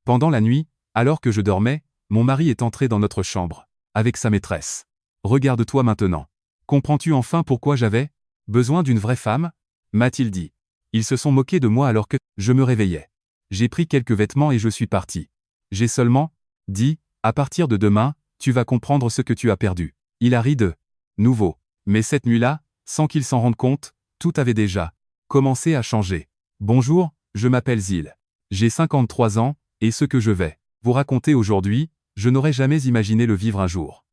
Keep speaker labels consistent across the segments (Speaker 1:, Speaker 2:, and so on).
Speaker 1: Pendant la nuit, alors que je dormais, mon mari est entré dans notre chambre, avec sa maîtresse. Regarde-toi maintenant. Comprends-tu enfin pourquoi j'avais besoin d'une vraie femme? M'a-t-il dit. Ils se sont moqués de moi alors que je me réveillais. J'ai pris quelques vêtements et je suis parti. J'ai seulement dit, à partir de demain, tu vas comprendre ce que tu as perdu. Il a ri de nouveau. Mais cette nuit-là, sans qu'il s'en rende compte, tout avait déjà commencé à changer. Bonjour, je m'appelle Zil. J'ai 53 ans, et ce que je vais vous raconter aujourd'hui, je n'aurais jamais imaginé le vivre un jour.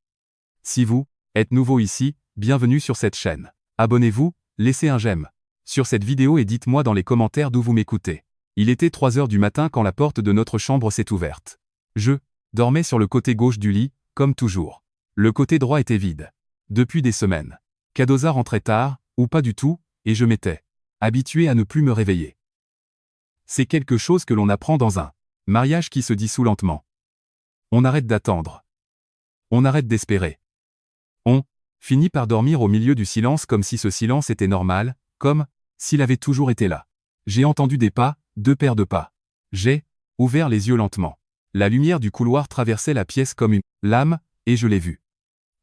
Speaker 1: Si vous êtes nouveau ici, bienvenue sur cette chaîne. Abonnez-vous, laissez un j'aime sur cette vidéo et dites-moi dans les commentaires d'où vous m'écoutez. Il était 3 heures du matin quand la porte de notre chambre s'est ouverte. Je dormais sur le côté gauche du lit, comme toujours. Le côté droit était vide. Depuis des semaines. Kadosa rentrait tard, ou pas du tout, et je m'étais habitué à ne plus me réveiller. C'est quelque chose que l'on apprend dans un mariage qui se dissout lentement. On arrête d'attendre. On arrête d'espérer. On finit par dormir au milieu du silence comme si ce silence était normal, comme s'il avait toujours été là. J'ai entendu des pas, 2 paires de pas. J'ai ouvert les yeux lentement. La lumière du couloir traversait la pièce comme une lame, et je l'ai vue.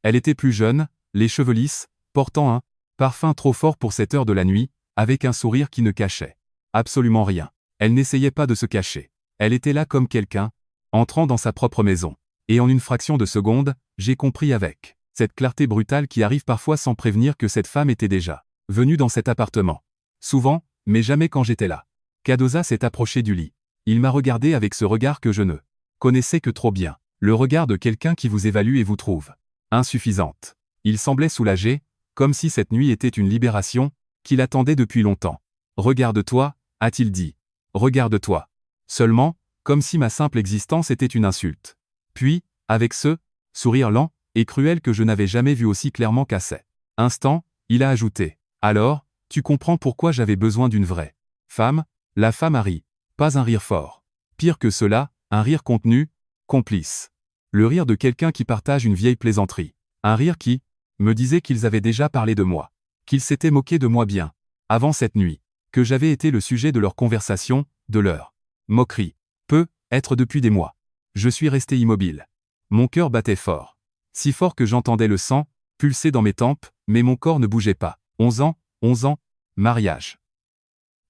Speaker 1: Elle était plus jeune, les cheveux lisses, portant un parfum trop fort pour cette heure de la nuit, avec un sourire qui ne cachait absolument rien. Elle n'essayait pas de se cacher. Elle était là comme quelqu'un, entrant dans sa propre maison. Et en une fraction de seconde, j'ai compris avec cette clarté brutale qui arrive parfois sans prévenir que cette femme était déjà venue dans cet appartement. Souvent, mais jamais quand j'étais là. Kadosa s'est approché du lit. Il m'a regardé avec ce regard que je ne connaissais que trop bien. Le regard de quelqu'un qui vous évalue et vous trouve insuffisante. Il semblait soulagé, comme si cette nuit était une libération, qu'il attendait depuis longtemps. Regarde-toi, a-t-il dit. Regarde-toi. Seulement, comme si ma simple existence était une insulte. Puis, avec ce sourire lent et cruel que je n'avais jamais vu aussi clairement qu'à cet instant, il a ajouté. Alors, tu comprends pourquoi j'avais besoin d'une vraie femme? La femme a ri. Pas un rire fort. Pire que cela, un rire contenu, complice. Le rire de quelqu'un qui partage une vieille plaisanterie. Un rire qui me disait qu'ils avaient déjà parlé de moi. Qu'ils s'étaient moqués de moi bien avant cette nuit. Que j'avais été le sujet de leur conversation, de leur moquerie. Peut être depuis des mois. Je suis resté immobile. Mon cœur battait fort. Si fort que j'entendais le sang pulser dans mes tempes, mais mon corps ne bougeait pas. 11 ans, mariage.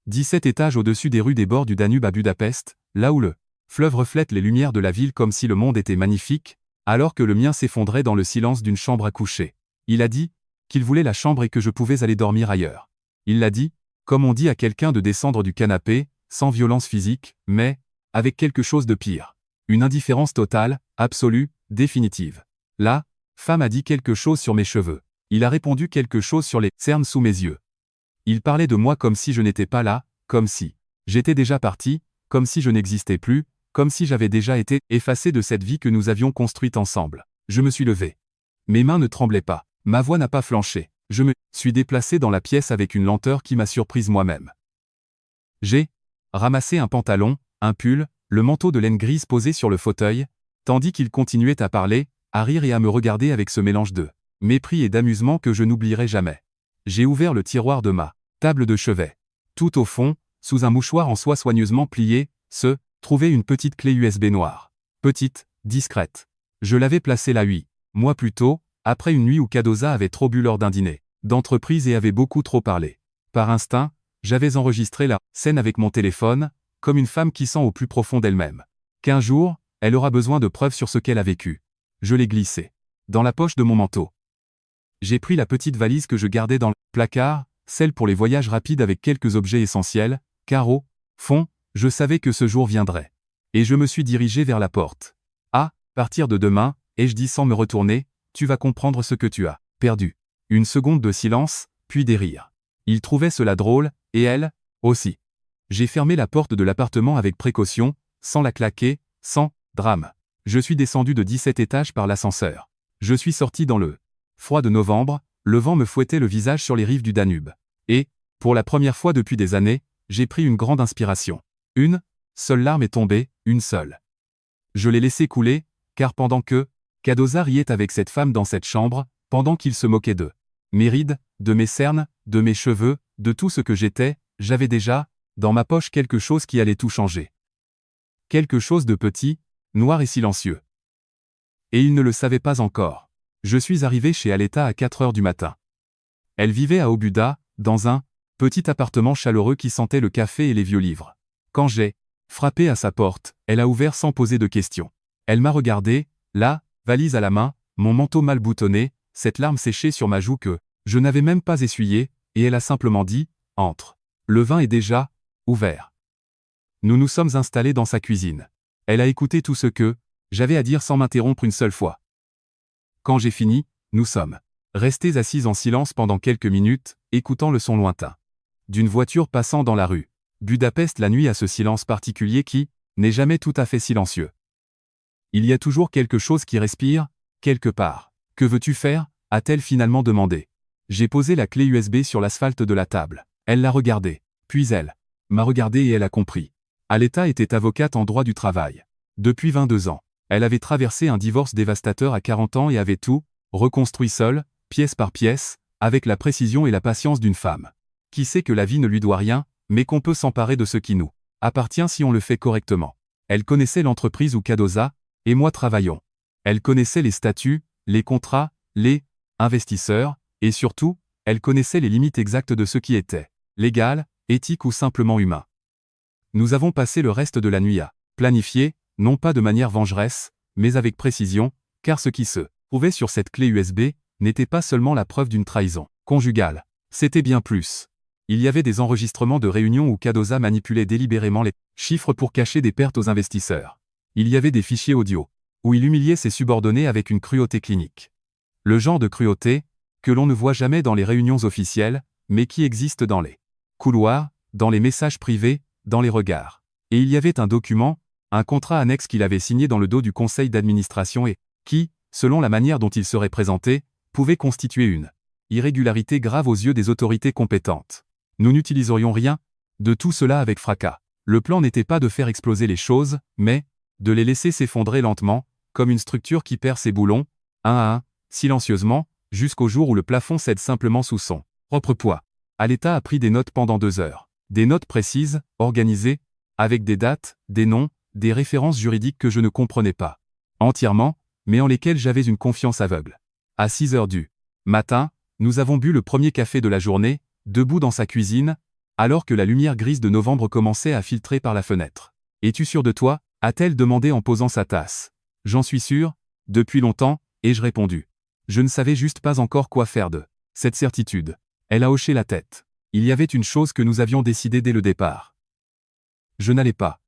Speaker 1: 17 étages au-dessus des rues des bords du Danube à Budapest, là où le fleuve reflète les lumières de la ville comme si le monde était magnifique, alors que le mien s'effondrait dans le silence d'une chambre à coucher. Il a dit qu'il voulait la chambre et que je pouvais aller dormir ailleurs. Il l'a dit, comme on dit à quelqu'un de descendre du canapé, sans violence physique, mais avec quelque chose de pire. Une indifférence totale, absolue, définitive. La femme a dit quelque chose sur mes cheveux. Il a répondu quelque chose sur les cernes sous mes yeux. Il parlait de moi comme si je n'étais pas là, comme si j'étais déjà parti, comme si je n'existais plus, comme si j'avais déjà été effacé de cette vie que nous avions construite ensemble. Je me suis levé. Mes mains ne tremblaient pas. Ma voix n'a pas flanché. Je me suis déplacé dans la pièce avec une lenteur qui m'a surprise moi-même. J'ai ramassé un pantalon, un pull, le manteau de laine grise posé sur le fauteuil, tandis qu'il continuait à parler, à rire et à me regarder avec ce mélange de mépris et d'amusement que je n'oublierai jamais. J'ai ouvert le tiroir de ma table de chevet. Tout au fond, sous un mouchoir en soie soigneusement plié, se trouvait une petite clé USB noire. Petite, discrète. Je l'avais placée là 8 mois plus tôt, après une nuit où Kadosa avait trop bu lors d'un dîner d'entreprise et avait beaucoup trop parlé. Par instinct, j'avais enregistré la scène avec mon téléphone, comme une femme qui sent au plus profond d'elle-même qu'un jour, elle aura besoin de preuves sur ce qu'elle a vécu. Je l'ai glissé dans la poche de mon manteau. J'ai pris la petite valise que je gardais dans le placard, celle pour les voyages rapides avec quelques objets essentiels, car au fond, je savais que ce jour viendrait. Et je me suis dirigé vers la porte. À partir de demain, ai-je dit sans me retourner, tu vas comprendre ce que tu as perdu. Une seconde de silence, puis des rires. Il trouvait cela drôle, et elle aussi. J'ai fermé la porte de l'appartement avec précaution, sans la claquer, sans drame. Je suis descendu de 17 étages par l'ascenseur. Je suis sorti dans le froid de novembre, le vent me fouettait le visage sur les rives du Danube. Et, pour la première fois depuis des années, j'ai pris une grande inspiration. Une seule larme est tombée, une seule. Je l'ai laissée couler, car pendant que Kadosa riait avec cette femme dans cette chambre, pendant qu'il se moquait de mes rides, de mes cernes, de mes cheveux, de tout ce que j'étais, j'avais déjà, dans ma poche quelque chose qui allait tout changer. Quelque chose de petit, noir et silencieux. Et il ne le savait pas encore. Je suis arrivé chez Aletta à 4 heures du matin. Elle vivait à Obuda, dans un petit appartement chaleureux qui sentait le café et les vieux livres. Quand j'ai frappé à sa porte, elle a ouvert sans poser de questions. Elle m'a regardé, la valise à la main, mon manteau mal boutonné, cette larme séchée sur ma joue que je n'avais même pas essuyée, et elle a simplement dit « Entre. Le vin est déjà ouvert. » Nous nous sommes installés dans sa cuisine. Elle a écouté tout ce que j'avais à dire sans m'interrompre une seule fois. Quand j'ai fini, nous sommes restés assis en silence pendant quelques minutes, écoutant le son lointain d'une voiture passant dans la rue. Budapest la nuit a ce silence particulier qui n'est jamais tout à fait silencieux. Il y a toujours quelque chose qui respire, quelque part. Que veux-tu faire ? A-t-elle finalement demandé. J'ai posé la clé USB sur l'asphalte de la table. Elle l'a regardée. Puis elle m'a regardé et elle a compris. Aletta était avocate en droit du travail. Depuis 22 ans. Elle avait traversé un divorce dévastateur à 40 ans et avait tout reconstruit seule, pièce par pièce, avec la précision et la patience d'une femme. Qui sait que la vie ne lui doit rien, mais qu'on peut s'emparer de ce qui nous appartient si on le fait correctement. Elle connaissait l'entreprise où Cardoza et moi travaillons. Elle connaissait les statuts, les contrats, les investisseurs, et surtout, elle connaissait les limites exactes de ce qui était légal, éthique ou simplement humain. Nous avons passé le reste de la nuit à planifier, non pas de manière vengeresse, mais avec précision, car ce qui se trouvait sur cette clé USB n'était pas seulement la preuve d'une trahison conjugale, c'était bien plus. Il y avait des enregistrements de réunions où Cardoza manipulait délibérément les chiffres pour cacher des pertes aux investisseurs. Il y avait des fichiers audio, où il humiliait ses subordonnés avec une cruauté clinique. Le genre de cruauté que l'on ne voit jamais dans les réunions officielles, mais qui existe dans les couloirs, dans les messages privés, dans les regards. Et il y avait un document, un contrat annexe qu'il avait signé dans le dos du conseil d'administration et qui, selon la manière dont il serait présenté, pouvait constituer une irrégularité grave aux yeux des autorités compétentes. Nous n'utiliserions rien de tout cela avec fracas. Le plan n'était pas de faire exploser les choses, mais de les laisser s'effondrer lentement, comme une structure qui perd ses boulons, un à un, silencieusement, jusqu'au jour où le plafond cède simplement sous son propre poids. Aletta a pris des notes pendant 2 heures. Des notes précises, organisées, avec des dates, des noms, des références juridiques que je ne comprenais pas entièrement, mais en lesquelles j'avais une confiance aveugle. À 6 heures du matin, nous avons bu le premier café de la journée, debout dans sa cuisine, alors que la lumière grise de novembre commençait à filtrer par la fenêtre. « Es-tu sûr de toi ?» a-t-elle demandé en posant sa tasse. « J'en suis sûr, depuis longtemps, » ai-je répondu. Je ne savais juste pas encore quoi faire de cette certitude. Elle a hoché la tête. Il y avait une chose que nous avions décidée dès le départ. Je n'allais pas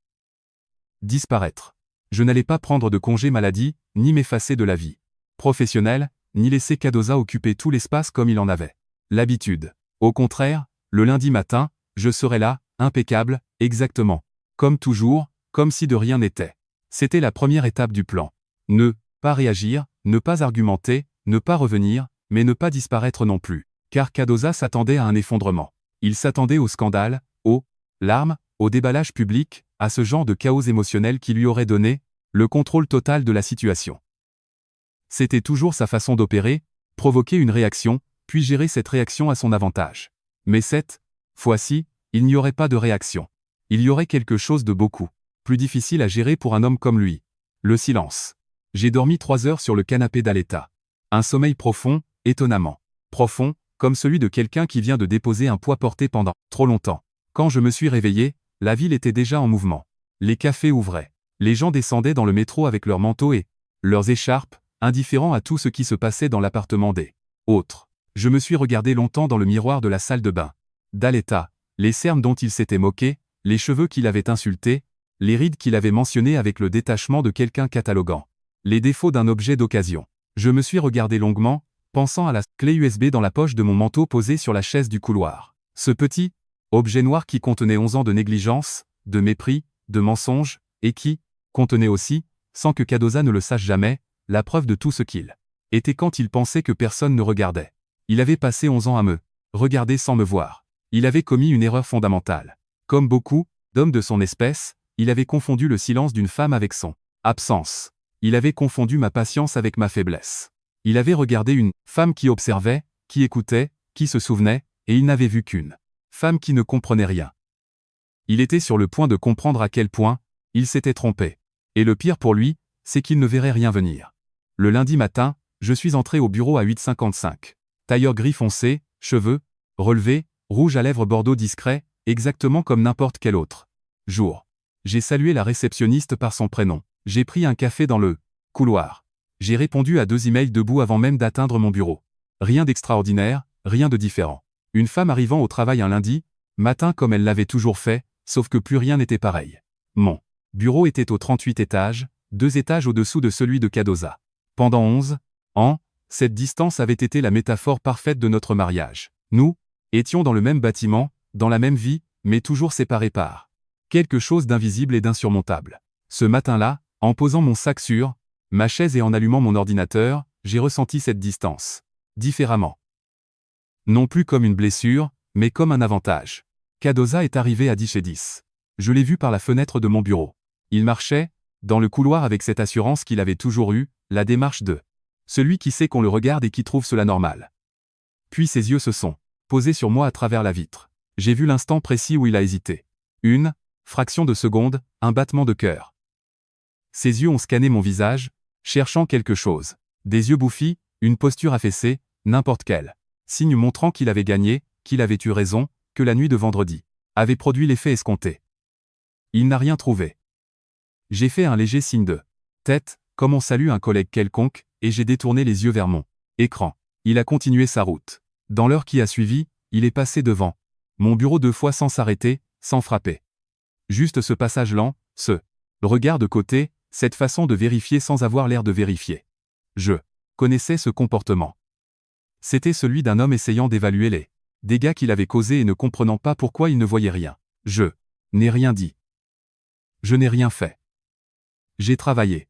Speaker 1: disparaître. Je n'allais pas prendre de congé maladie, ni m'effacer de la vie professionnelle, ni laisser Cardoza occuper tout l'espace comme il en avait l'habitude. Au contraire, le lundi matin, je serais là, impeccable, exactement. Comme toujours, comme si de rien n'était. C'était la première étape du plan. Ne pas réagir, ne pas argumenter, ne pas revenir, mais ne pas disparaître non plus. Car Cardoza s'attendait à un effondrement. Il s'attendait au scandale, aux larmes, au déballage public, à ce genre de chaos émotionnel qui lui aurait donné le contrôle total de la situation. C'était toujours sa façon d'opérer, provoquer une réaction, puis gérer cette réaction à son avantage. Mais cette fois-ci, il n'y aurait pas de réaction. Il y aurait quelque chose de beaucoup plus difficile à gérer pour un homme comme lui. Le silence. J'ai dormi 3 heures sur le canapé d'Aletta. Un sommeil profond, étonnamment profond, comme celui de quelqu'un qui vient de déposer un poids porté pendant trop longtemps. Quand je me suis réveillé, la ville était déjà en mouvement. Les cafés ouvraient. Les gens descendaient dans le métro avec leurs manteaux et leurs écharpes, indifférents à tout ce qui se passait dans l'appartement des autres. Je me suis regardé longtemps dans le miroir de la salle de bain d'Aletta, les cernes dont il s'était moqué, les cheveux qu'il avait insultés, les rides qu'il avait mentionnées avec le détachement de quelqu'un cataloguant les défauts d'un objet d'occasion. Je me suis regardé longuement, pensant à la clé USB dans la poche de mon manteau posée sur la chaise du couloir. Ce petit objet noir qui contenait 11 ans de négligence, de mépris, de mensonges, et qui contenait aussi, sans que Cardoza ne le sache jamais, la preuve de tout ce qu'il était quand il pensait que personne ne regardait. Il avait passé 11 ans à me regarder sans me voir. Il avait commis une erreur fondamentale. Comme beaucoup d'hommes de son espèce, il avait confondu le silence d'une femme avec son absence. Il avait confondu ma patience avec ma faiblesse. Il avait regardé une femme qui observait, qui écoutait, qui se souvenait, et il n'avait vu qu'une femme qui ne comprenait rien. Il était sur le point de comprendre à quel point Il s'était trompé. Et le pire pour lui, c'est qu'il ne verrait rien venir. Le lundi matin, je suis entré au bureau à 8h55. Tailleur gris foncé, cheveux relevés, rouge à lèvres bordeaux discret, exactement comme n'importe quel autre jour. J'ai salué la réceptionniste par son prénom. J'ai pris un café dans le couloir. J'ai répondu à 2 emails debout avant même d'atteindre mon bureau. Rien d'extraordinaire, rien de différent. Une femme arrivant au travail un lundi matin comme elle l'avait toujours fait, sauf que plus rien n'était pareil. Mon bureau était au 38 étages, 2 étages au-dessous de celui de Cadoza. Pendant 11 ans, cette distance avait été la métaphore parfaite de notre mariage. Nous étions dans le même bâtiment, dans la même vie, mais toujours séparés par quelque chose d'invisible et d'insurmontable. Ce matin-là, en posant mon sac sur ma chaise et en allumant mon ordinateur, j'ai ressenti cette distance différemment. Non plus comme une blessure, mais comme un avantage. Cadoza est arrivé à 10h10. Je l'ai vu par la fenêtre de mon bureau. Il marchait dans le couloir avec cette assurance qu'il avait toujours eue, la démarche de celui qui sait qu'on le regarde et qui trouve cela normal. Puis ses yeux se sont posés sur moi à travers la vitre. J'ai vu l'instant précis où il a hésité. Une fraction de seconde, un battement de cœur. Ses yeux ont scanné mon visage, cherchant quelque chose. Des yeux bouffis, une posture affaissée, n'importe quel signe montrant qu'il avait gagné, qu'il avait eu raison, que la nuit de vendredi avait produit l'effet escompté. Il n'a rien trouvé. J'ai fait un léger signe de tête, comme on salue un collègue quelconque, et j'ai détourné les yeux vers mon écran. Il a continué sa route. Dans l'heure qui a suivi, il est passé devant mon bureau 2 fois sans s'arrêter, sans frapper. Juste ce passage lent, ce regard de côté, cette façon de vérifier sans avoir l'air de vérifier. Je connaissais ce comportement. C'était celui d'un homme essayant d'évaluer les dégâts qu'il avait causés et ne comprenant pas pourquoi il ne voyait rien. Je n'ai rien dit. Je n'ai rien fait. J'ai travaillé.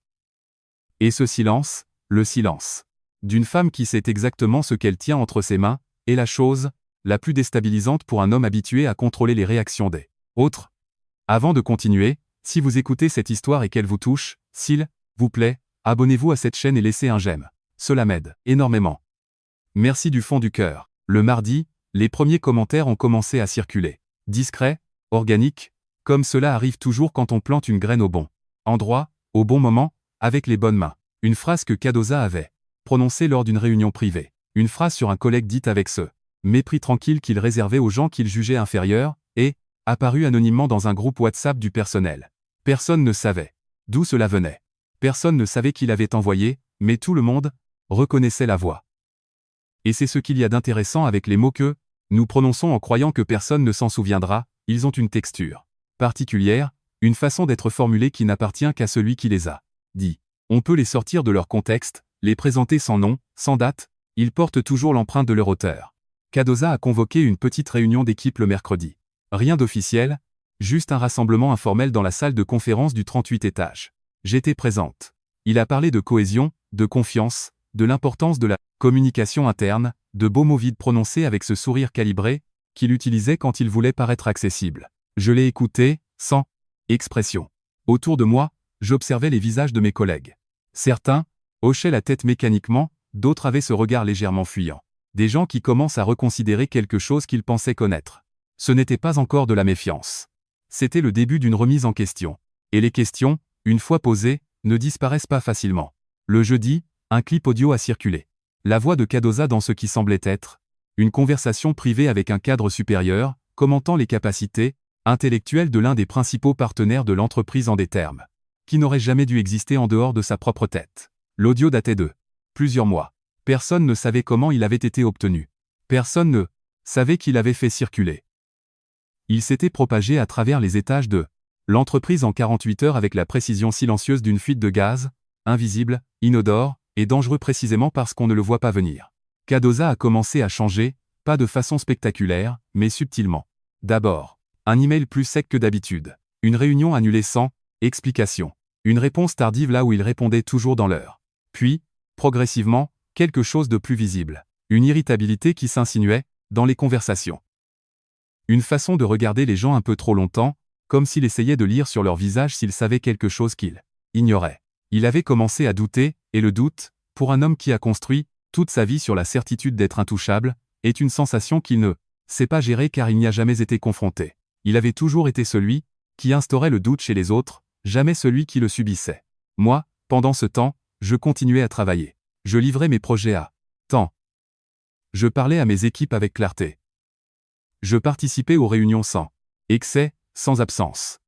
Speaker 1: Et ce silence, le silence d'une femme qui sait exactement ce qu'elle tient entre ses mains, est la chose la plus déstabilisante pour un homme habitué à contrôler les réactions des autres. Avant de continuer, si vous écoutez cette histoire et qu'elle vous touche, s'il vous plaît, abonnez-vous à cette chaîne et laissez un j'aime. Cela m'aide énormément. Merci du fond du cœur. Le mardi, les premiers commentaires ont commencé à circuler. Discret, organique, comme cela arrive toujours quand on plante une graine au bon endroit, au bon moment, avec les bonnes mains. Une phrase que Cadoza avait prononcée lors d'une réunion privée. Une phrase sur un collègue dite avec ce mépris tranquille qu'il réservait aux gens qu'il jugeait inférieurs, et apparue anonymement dans un groupe WhatsApp du personnel. Personne ne savait d'où cela venait. Personne ne savait qui l'avait envoyé, mais tout le monde reconnaissait la voix. Et c'est ce qu'il y a d'intéressant avec les mots que nous prononçons en croyant que personne ne s'en souviendra, ils ont une texture particulière, une façon d'être formulée qui n'appartient qu'à celui qui les a dit. On peut les sortir de leur contexte, les présenter sans nom, sans date, ils portent toujours l'empreinte de leur auteur. Cadoza a convoqué une petite réunion d'équipe le mercredi. Rien d'officiel, juste un rassemblement informel dans la salle de conférence du 38 étage. J'étais présente. Il a parlé de cohésion, de confiance, de l'importance de la communication interne, de beaux mots vides prononcés avec ce sourire calibré, qu'il utilisait quand il voulait paraître accessible. Je l'ai écouté, sans expression. Autour de moi, j'observais les visages de mes collègues. Certains hochaient la tête mécaniquement, d'autres avaient ce regard légèrement fuyant. Des gens qui commencent à reconsidérer quelque chose qu'ils pensaient connaître. Ce n'était pas encore de la méfiance. C'était le début d'une remise en question. Et les questions, une fois posées, ne disparaissent pas facilement. Le jeudi, un clip audio a circulé. La voix de Cadoza dans ce qui semblait être une conversation privée avec un cadre supérieur, commentant les capacités intellectuelles de l'un des principaux partenaires de l'entreprise en des termes qui n'auraient jamais dû exister en dehors de sa propre tête. L'audio datait de plusieurs mois. Personne ne savait comment il avait été obtenu. Personne ne savait qui l'avait fait circuler. Il s'était propagé à travers les étages de l'entreprise en 48 heures avec la précision silencieuse d'une fuite de gaz, invisible, inodore, et dangereux précisément parce qu'on ne le voit pas venir. Cadoza a commencé à changer, pas de façon spectaculaire, mais subtilement. D'abord, un email plus sec que d'habitude. Une réunion annulée sans explication. Une réponse tardive là où il répondait toujours dans l'heure. Puis, progressivement, quelque chose de plus visible. Une irritabilité qui s'insinuait dans les conversations. Une façon de regarder les gens un peu trop longtemps, comme s'il essayait de lire sur leur visage s'il savait quelque chose qu'il ignorait. Il avait commencé à douter, et le doute, pour un homme qui a construit toute sa vie sur la certitude d'être intouchable, est une sensation qu'il ne sait pas gérer car il n'y a jamais été confronté. Il avait toujours été celui qui instaurait le doute chez les autres, jamais celui qui le subissait. Moi, pendant ce temps, je continuais à travailler. Je livrais mes projets à temps. Je parlais à mes équipes avec clarté. Je participais aux réunions sans excès, sans absence.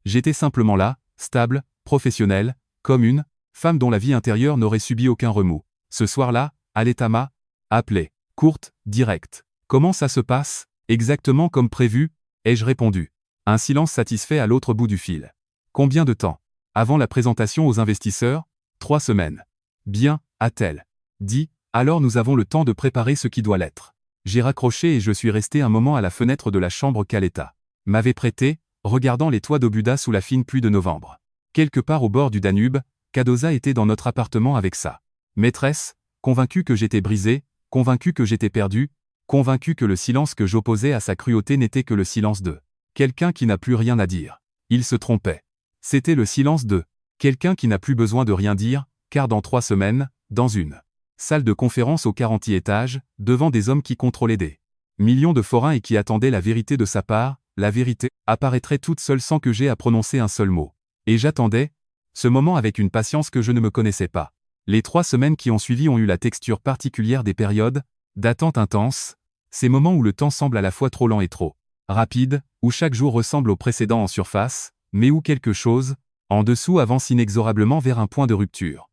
Speaker 1: J'étais simplement là, stable, professionnelle, comme une femme dont la vie intérieure n'aurait subi aucun remous. Ce soir-là, Aletta m'a appelé. Courte, directe. Comment ça se passe? Exactement comme prévu, ai-je répondu. Un silence satisfait à l'autre bout du fil. Combien de temps? Avant la présentation aux investisseurs? 3 semaines. Bien, a-t-elle dit, alors nous avons le temps de préparer ce qui doit l'être. J'ai raccroché et je suis resté un moment à la fenêtre de la chambre qu'Aletta m'avait prêtée, regardant les toits d'Obuda sous la fine pluie de novembre. Quelque part au bord du Danube, Kadosa était dans notre appartement avec sa maîtresse, convaincue que j'étais brisé, convaincue que j'étais perdu, convaincue que le silence que j'opposais à sa cruauté n'était que le silence de quelqu'un qui n'a plus rien à dire. Il se trompait. C'était le silence de quelqu'un qui n'a plus besoin de rien dire, car dans 3 semaines, dans une salle de conférence au 40e étage, devant des hommes qui contrôlaient des millions de forains et qui attendaient la vérité de sa part, la vérité apparaîtrait toute seule sans que j'aie à prononcer un seul mot. Et j'attendais ce moment avec une patience que je ne me connaissais pas. Les 3 semaines qui ont suivi ont eu la texture particulière des périodes d'attente intense, ces moments où le temps semble à la fois trop lent et trop rapide, où chaque jour ressemble au précédent en surface, mais où quelque chose, en dessous, avance inexorablement vers un point de rupture.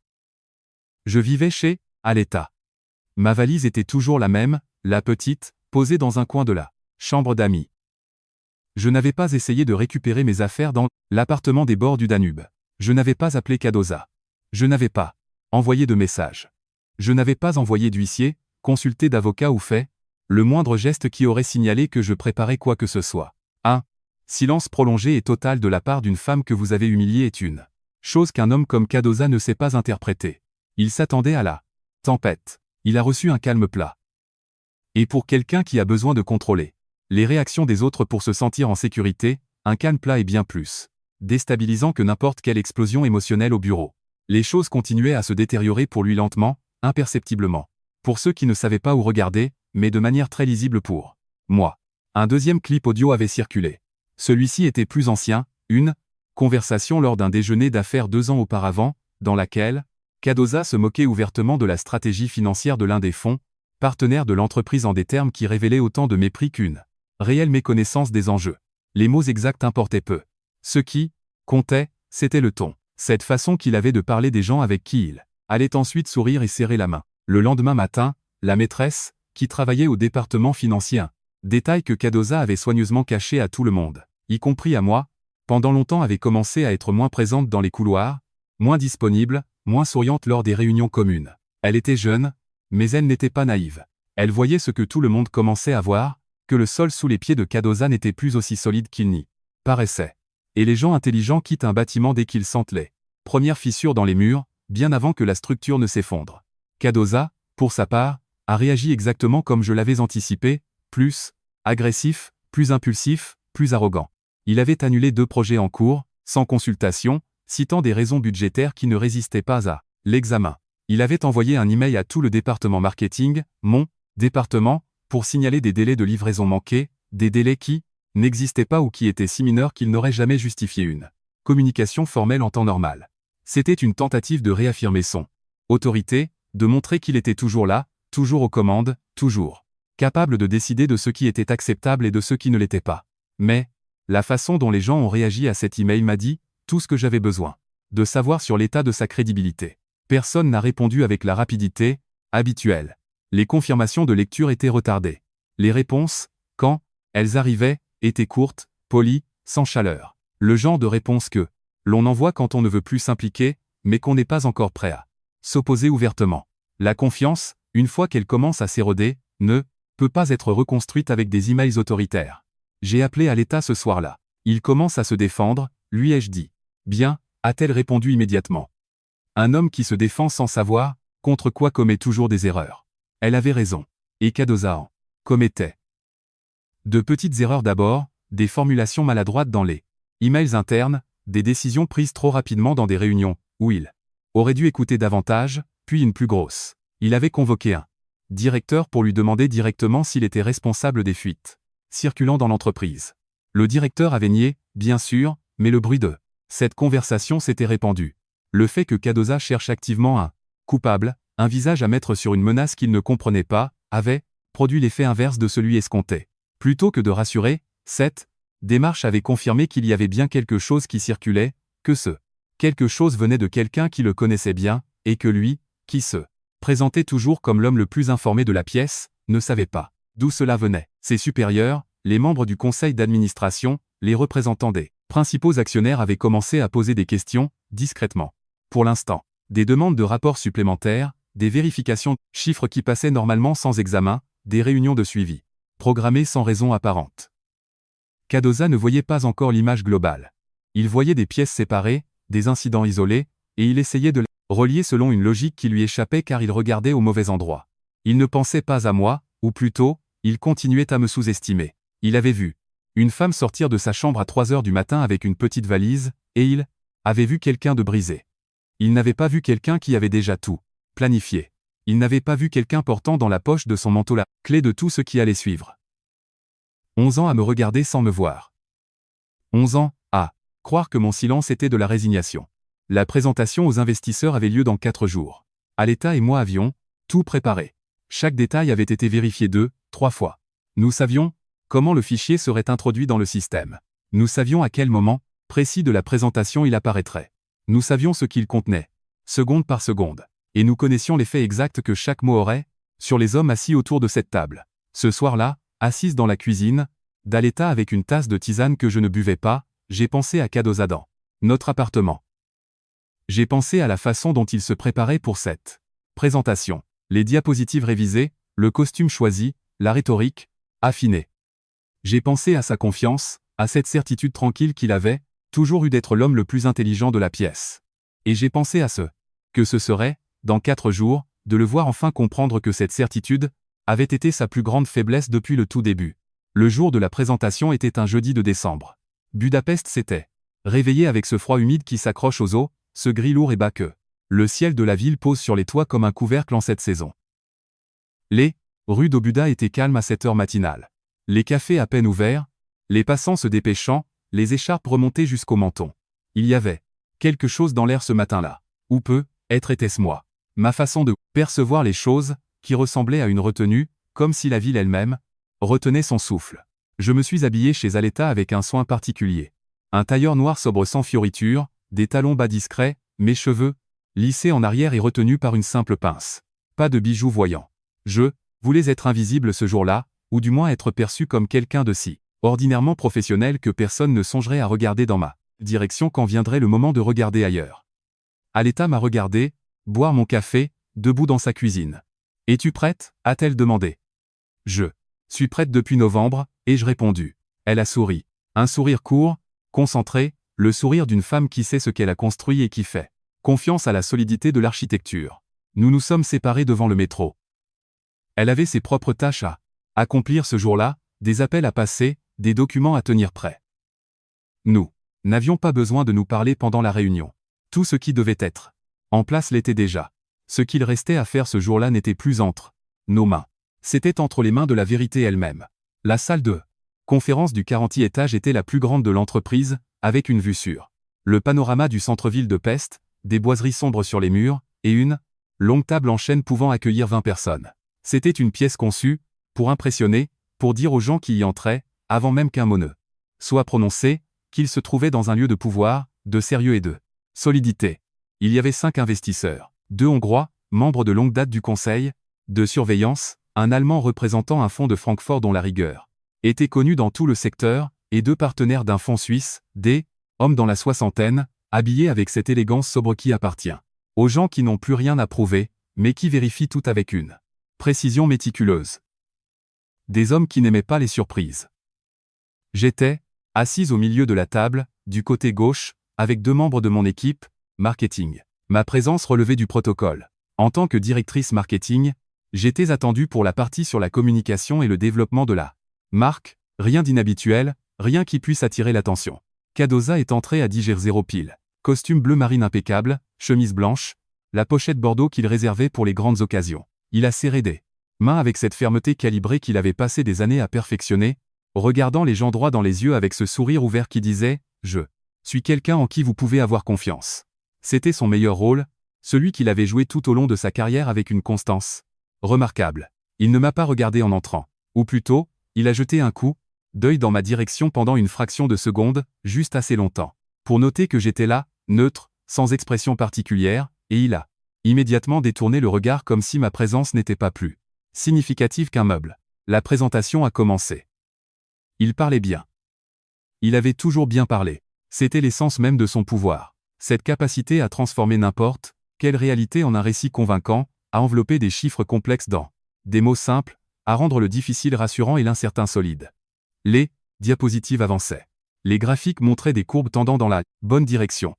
Speaker 1: Je vivais chez Aletta. Ma valise était toujours la même, la petite, posée dans un coin de la chambre d'amis. Je n'avais pas essayé de récupérer mes affaires dans l'appartement des bords du Danube. Je n'avais pas appelé Kadosa. Je n'avais pas envoyé de message. Je n'avais pas envoyé d'huissier, consulté d'avocat ou fait le moindre geste qui aurait signalé que je préparais quoi que ce soit. Un silence prolongé et total de la part d'une femme que vous avez humiliée est une chose qu'un homme comme Kadosa ne sait pas interpréter. Il s'attendait à la tempête. Il a reçu un calme plat. Et pour quelqu'un qui a besoin de contrôler les réactions des autres pour se sentir en sécurité, un calme plat est bien plus déstabilisant que n'importe quelle explosion émotionnelle au bureau. Les choses continuaient à se détériorer pour lui lentement, imperceptiblement. Pour ceux qui ne savaient pas où regarder, mais de manière très lisible pour moi. Un deuxième clip audio avait circulé. Celui-ci était plus ancien, une conversation lors d'un déjeuner d'affaires 2 ans auparavant, dans laquelle Kadosa se moquait ouvertement de la stratégie financière de l'un des fonds, partenaire de l'entreprise en des termes qui révélaient autant de mépris qu'une réelle méconnaissance des enjeux. Les mots exacts importaient peu. Ce qui comptait, c'était le ton. Cette façon qu'il avait de parler des gens avec qui il allait ensuite sourire et serrer la main. Le lendemain matin, la maîtresse, qui travaillait au département financier, détail que Kadosa avait soigneusement caché à tout le monde, y compris à moi, pendant longtemps avait commencé à être moins présente dans les couloirs, moins disponible, moins souriante lors des réunions communes. Elle était jeune, mais elle n'était pas naïve. Elle voyait ce que tout le monde commençait à voir, que le sol sous les pieds de Kadosa n'était plus aussi solide qu'il n'y paraissait. Et les gens intelligents quittent un bâtiment dès qu'ils sentent les premières fissures dans les murs, bien avant que la structure ne s'effondre. Kadosa, pour sa part, a réagi exactement comme je l'avais anticipé, plus agressif, plus impulsif, plus arrogant. Il avait annulé 2 projets en cours, sans consultation, citant des raisons budgétaires qui ne résistaient pas à l'examen. Il avait envoyé un email à tout le département marketing, mon département, pour signaler des délais de livraison manqués, des délais qui n'existaient pas ou qui étaient si mineurs qu'ils n'auraient jamais justifié une communication formelle en temps normal. C'était une tentative de réaffirmer son autorité, de montrer qu'il était toujours là, toujours aux commandes, toujours capable de décider de ce qui était acceptable et de ce qui ne l'était pas. Mais la façon dont les gens ont réagi à cet email m'a dit tout ce que j'avais besoin de savoir sur l'état de sa crédibilité. Personne n'a répondu avec la rapidité habituelle. Les confirmations de lecture étaient retardées. Les réponses, quand elles arrivaient, étaient courtes, polies, sans chaleur. Le genre de réponse que l'on envoie quand on ne veut plus s'impliquer, mais qu'on n'est pas encore prêt à s'opposer ouvertement. La confiance, une fois qu'elle commence à s'éroder, ne peut pas être reconstruite avec des emails autoritaires. J'ai appelé Aletta ce soir-là. Il commence à se défendre, lui ai-je dit. Bien, a-t-elle répondu immédiatement. Un homme qui se défend sans savoir contre quoi commet toujours des erreurs. Elle avait raison. Et Kadosa en commettait. De petites erreurs d'abord, des formulations maladroites dans les emails internes, des décisions prises trop rapidement dans des réunions, où il aurait dû écouter davantage, puis une plus grosse. Il avait convoqué un directeur pour lui demander directement s'il était responsable des fuites circulant dans l'entreprise. Le directeur avait nié, bien sûr, mais le bruit de Cette conversation s'était répandue. Le fait que Cardoza cherche activement un coupable, un visage à mettre sur une menace qu'il ne comprenait pas, avait produit l'effet inverse de celui escompté. Plutôt que de rassurer, cette démarche avait confirmé qu'il y avait bien quelque chose qui circulait, que ce quelque chose venait de quelqu'un qui le connaissait bien, et que lui, qui se présentait toujours comme l'homme le plus informé de la pièce, ne savait pas d'où cela venait. Ses supérieurs, les membres du conseil d'administration, les représentants des principaux actionnaires avaient commencé à poser des questions, discrètement. Pour l'instant, des demandes de rapports supplémentaires, des vérifications, chiffres qui passaient normalement sans examen, des réunions de suivi, programmées sans raison apparente. Cardoza ne voyait pas encore l'image globale. Il voyait des pièces séparées, des incidents isolés, et il essayait de les relier selon une logique qui lui échappait car il regardait au mauvais endroit. Il ne pensait pas à moi, ou plutôt, il continuait à me sous-estimer. Il avait vu une femme sortir de sa chambre à 3 heures du matin avec une petite valise, et il avait vu quelqu'un de brisé. Il n'avait pas vu quelqu'un qui avait déjà tout planifié. Il n'avait pas vu quelqu'un portant dans la poche de son manteau la clé de tout ce qui allait suivre. 11 ans à me regarder sans me voir. 11 ans, à croire que mon silence était de la résignation. La présentation aux investisseurs avait lieu dans 4 jours. Aletta et moi avions tout préparé. Chaque détail avait été vérifié 2-3 fois. Nous savions comment le fichier serait introduit dans le système. Nous savions à quel moment précis de la présentation il apparaîtrait. Nous savions ce qu'il contenait, seconde par seconde. Et nous connaissions l'effet exact que chaque mot aurait sur les hommes assis autour de cette table. Ce soir-là, assise dans la cuisine, d'Aletta avec une tasse de tisane que je ne buvais pas, j'ai pensé à Cardoza dans notre appartement. J'ai pensé à la façon dont il se préparait pour cette présentation. Les diapositives révisées, le costume choisi, la rhétorique affinée. J'ai pensé à sa confiance, à cette certitude tranquille qu'il avait toujours eu d'être l'homme le plus intelligent de la pièce. Et j'ai pensé à que ce serait, dans 4 jours, de le voir enfin comprendre que cette certitude avait été sa plus grande faiblesse depuis le tout début. Le jour de la présentation était un jeudi de décembre. Budapest s'était réveillé avec ce froid humide qui s'accroche aux os, ce gris lourd et bas que le ciel de la ville pose sur les toits comme un couvercle en cette saison. Les rues d'Obuda étaient calmes à cette heure matinale. Les cafés à peine ouverts, les passants se dépêchant, les écharpes remontées jusqu'au menton. Il y avait quelque chose dans l'air ce matin-là. Ou peut-être était-ce moi. Ma façon de percevoir les choses, qui ressemblait à une retenue, comme si la ville elle-même retenait son souffle. Je me suis habillé chez Aletta avec un soin particulier. Un tailleur noir sobre sans fioritures, des talons bas discrets, mes cheveux lissés en arrière et retenus par une simple pince. Pas de bijoux voyants. Je voulais être invisible ce jour-là, ou du moins être perçu comme quelqu'un de si ordinairement professionnel que personne ne songerait à regarder dans ma direction quand viendrait le moment de regarder ailleurs. Aletta m'a regardé, boire mon café, debout dans sa cuisine. « Es-tu prête » a-t-elle demandé. « Je suis prête depuis novembre » ai-je répondu. Elle a souri. Un sourire court, concentré, le sourire d'une femme qui sait ce qu'elle a construit et qui fait confiance à la solidité de l'architecture. Nous nous sommes séparés devant le métro. Elle avait ses propres tâches à accomplir ce jour-là, des appels à passer, des documents à tenir prêts. Nous n'avions pas besoin de nous parler pendant la réunion. Tout ce qui devait être en place l'était déjà. Ce qu'il restait à faire ce jour-là n'était plus entre nos mains. C'était entre les mains de la vérité elle-même. La salle de conférence du 40e étage était la plus grande de l'entreprise, avec une vue sur le panorama du centre-ville de Pest, des boiseries sombres sur les murs, et une longue table en chêne pouvant accueillir 20 personnes. C'était une pièce conçue pour impressionner, pour dire aux gens qui y entraient, avant même qu'un mot ne soit prononcé, qu'ils se trouvaient dans un lieu de pouvoir, de sérieux et de solidité. Il y avait 5 investisseurs, 2 Hongrois, membres de longue date du conseil de surveillance, un Allemand représentant un fonds de Francfort dont la rigueur était connue dans tout le secteur, et 2 partenaires d'un fonds suisse, des hommes dans la soixantaine, habillés avec cette élégance sobre qui appartient aux gens qui n'ont plus rien à prouver, mais qui vérifient tout avec une précision méticuleuse. Des hommes qui n'aimaient pas les surprises. J'étais assise au milieu de la table, du côté gauche, avec 2 membres de mon équipe, marketing. Ma présence relevait du protocole. En tant que directrice marketing, j'étais attendue pour la partie sur la communication et le développement de la marque, rien d'inhabituel, rien qui puisse attirer l'attention. Cardoza est entré à 10h0 pile. Costume bleu marine impeccable, chemise blanche, la pochette bordeaux qu'il réservait pour les grandes occasions. Il a serré des mains avec cette fermeté calibrée qu'il avait passé des années à perfectionner, regardant les gens droit dans les yeux avec ce sourire ouvert qui disait « Je Suis quelqu'un en qui vous pouvez avoir confiance. C'était son meilleur rôle, celui qu'il avait joué tout au long de sa carrière avec une constance remarquable. Il ne m'a pas regardé en entrant. Ou plutôt, il a jeté un coup d'œil dans ma direction pendant une fraction de seconde, juste assez longtemps, pour noter que j'étais là, neutre, sans expression particulière, et il a immédiatement détourné le regard comme si ma présence n'était pas plus significative qu'un meuble. La présentation a commencé. Il parlait bien. Il avait toujours bien parlé. C'était l'essence même de son pouvoir. Cette capacité à transformer n'importe quelle réalité en un récit convaincant, à envelopper des chiffres complexes dans des mots simples, à rendre le difficile rassurant et l'incertain solide. Les diapositives avançaient. Les graphiques montraient des courbes tendant dans la bonne direction.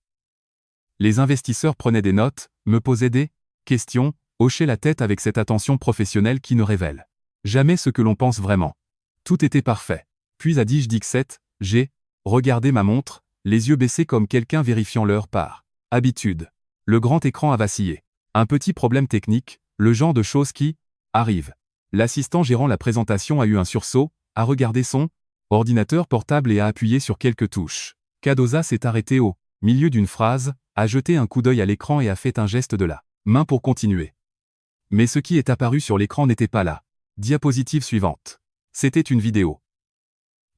Speaker 1: Les investisseurs prenaient des notes, me posaient des questions, hochaient la tête avec cette attention professionnelle qui ne révèle jamais ce que l'on pense vraiment. Tout était parfait. Puis à 10h17, j'ai regardé ma montre, les yeux baissés comme quelqu'un vérifiant l'heure par habitude. Le grand écran a vacillé. Un petit problème technique, le genre de choses qui arrive. L'assistant gérant la présentation a eu un sursaut, a regardé son ordinateur portable et a appuyé sur quelques touches. Cardoza s'est arrêté au milieu d'une phrase, a jeté un coup d'œil à l'écran et a fait un geste de la main pour continuer. Mais ce qui est apparu sur l'écran n'était pas là. Diapositive suivante. C'était une vidéo.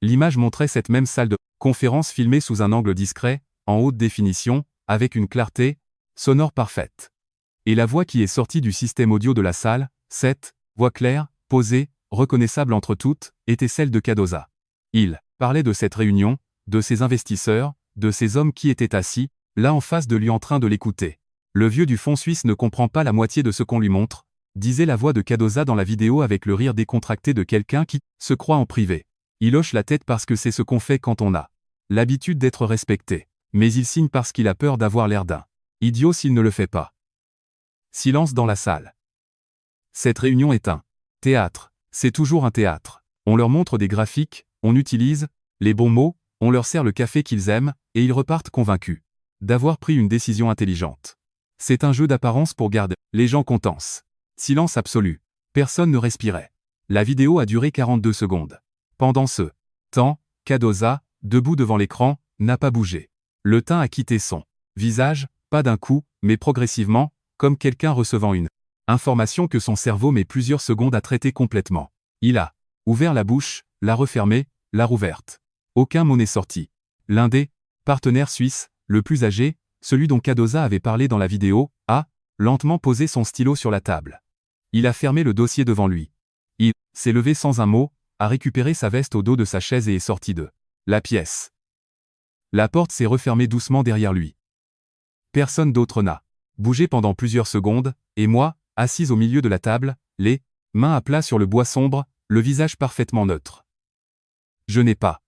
Speaker 1: L'image montrait cette même salle de conférence filmée sous un angle discret, en haute définition, avec une clarté sonore parfaite. Et la voix qui est sortie du système audio de la salle, cette voix claire, posée, reconnaissable entre toutes, était celle de Cardoza. Il parlait de cette réunion, de ses investisseurs, de ces hommes qui étaient assis, là en face de lui en train de l'écouter. Le vieux du fond suisse ne comprend pas la moitié de ce qu'on lui montre, disait la voix de Cardoza dans la vidéo avec le rire décontracté de quelqu'un qui se croit en privé. Il hoche la tête parce que c'est ce qu'on fait quand on a l'habitude d'être respecté. Mais il signe parce qu'il a peur d'avoir l'air d'un idiot s'il ne le fait pas. Silence dans la salle. Cette réunion est un théâtre. C'est toujours un théâtre. On leur montre des graphiques, on utilise les bons mots, on leur sert le café qu'ils aiment, et ils repartent convaincus d'avoir pris une décision intelligente. C'est un jeu d'apparence pour garder les gens contents. Silence absolu. Personne ne respirait. La vidéo a duré 42 secondes. Pendant ce temps, Cardoza, debout devant l'écran, n'a pas bougé. Le teint a quitté son visage, pas d'un coup, mais progressivement, comme quelqu'un recevant une information que son cerveau met plusieurs secondes à traiter complètement. Il a ouvert la bouche, l'a refermée, l'a rouverte. Aucun mot n'est sorti. L'un des partenaires suisses, le plus âgé, celui dont Cardoza avait parlé dans la vidéo, a lentement posé son stylo sur la table. Il a fermé le dossier devant lui. Il s'est levé sans un mot, a récupéré sa veste au dos de sa chaise et est sorti de la pièce. La porte s'est refermée doucement derrière lui. Personne d'autre n'a bougé pendant plusieurs secondes, et moi, assise au milieu de la table, les mains à plat sur le bois sombre, le visage parfaitement neutre. Je n'ai pas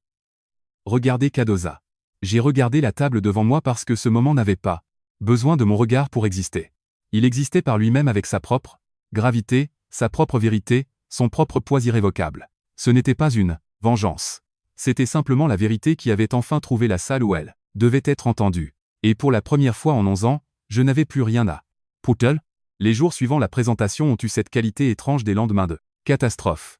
Speaker 1: regardé Cardoza. J'ai regardé la table devant moi parce que ce moment n'avait pas besoin de mon regard pour exister. Il existait par lui-même avec sa propre gravité, sa propre vérité, son propre poids irrévocable. Ce n'était pas une vengeance. C'était simplement la vérité qui avait enfin trouvé la salle où elle devait être entendue. Et pour la première fois en 11 ans, je n'avais plus rien à prouver. Les jours suivant la présentation ont eu cette qualité étrange des lendemains de catastrophe.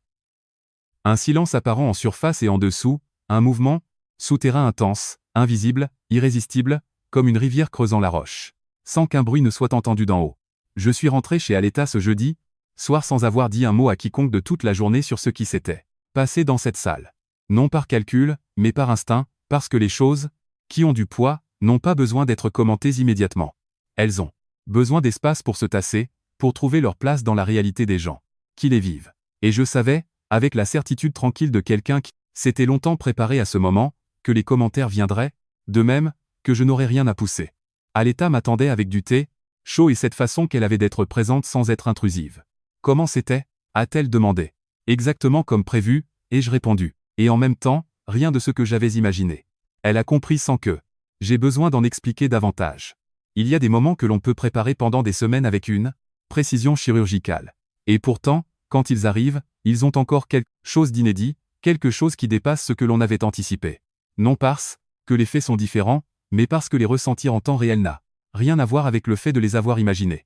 Speaker 1: Un silence apparent en surface et en dessous, un mouvement souterrain intense, invisible, irrésistible, comme une rivière creusant la roche. Sans qu'un bruit ne soit entendu d'en haut. Je suis rentré chez Aleta ce jeudi soir sans avoir dit un mot à quiconque de toute la journée sur ce qui s'était passé dans cette salle. Non par calcul, mais par instinct, parce que les choses, qui ont du poids, n'ont pas besoin d'être commentées immédiatement. Elles ont besoin d'espace pour se tasser, pour trouver leur place dans la réalité des gens qui les vivent. Et je savais, avec la certitude tranquille de quelqu'un qui s'était longtemps préparé à ce moment, que les commentaires viendraient, de même que je n'aurais rien à pousser. Aleta m'attendait avec du thé chaud et cette façon qu'elle avait d'être présente sans être intrusive. Comment c'était ? A-t-elle demandé. Exactement comme prévu, ai-je répondu. Et en même temps, rien de ce que j'avais imaginé. Elle a compris sans que j'ai besoin d'en expliquer davantage. Il y a des moments que l'on peut préparer pendant des semaines avec une précision chirurgicale. Et pourtant, quand ils arrivent, ils ont encore quelque chose d'inédit, quelque chose qui dépasse ce que l'on avait anticipé. Non parce que les faits sont différents, mais parce que les ressentir en temps réel n'a rien à voir avec le fait de les avoir imaginés.